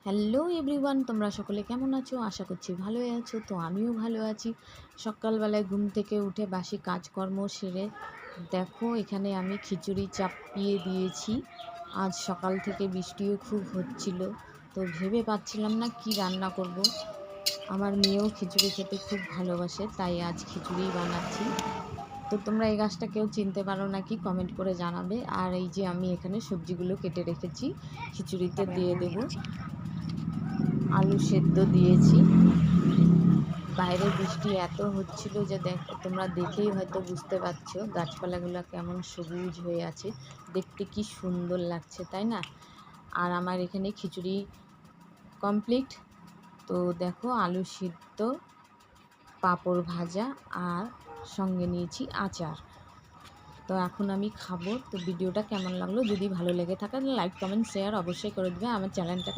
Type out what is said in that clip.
Hello everyone, তোমরা সকলে কেমন আছো? আশা করছি ভালোই আছো। তো আমিও ভালো আছি। সকালবেলায় ঘুম থেকে উঠে বাসি কাজকর্ম সেরে দেখো এখানে আমি খিচুড়ি চাপিয়ে দিয়েছি। আজ সকাল থেকে বৃষ্টিও খুব হচ্ছিল, তো ভেবে পাচ্ছিলাম না কি রান্না করব। আমার মেয়েও খিচুড়ি খেতে খুব ভালোবাসে, তাই আজ খিচুড়িই বানাচ্ছি। তো তোমরা এই গাছটা কেউ চিনতে পারো নাকি কমেন্ট করে জানাবে। আর এই যে আমি এখানে সবজিগুলো কেটে রেখেছি, খিচুড়িতে দিয়ে দেব। আলু সেদ্ধ দিয়েছি। বাইরে বৃষ্টি এত হচ্ছিল যে তোমরা দেখেই হয়তো বুঝতে পারছো গাছপালাগুলো কেমন সবুজ হয়ে আছে, দেখতে কি সুন্দর লাগছে, তাই না? আর আমার এখানে খিচুড়ি কমপ্লিট। তো দেখো আলু সিদ্ধ, পাঁপড় ভাজা আর সঙ্গে নিয়েছি আচার। তো এখন আমি খাবো। তো ভিডিওটা কেমন লাগলো, যদি ভালো লেগে থাকে লাইক কমেন্ট শেয়ার অবশ্যই করে দেবে। আমার চ্যানেলটাকে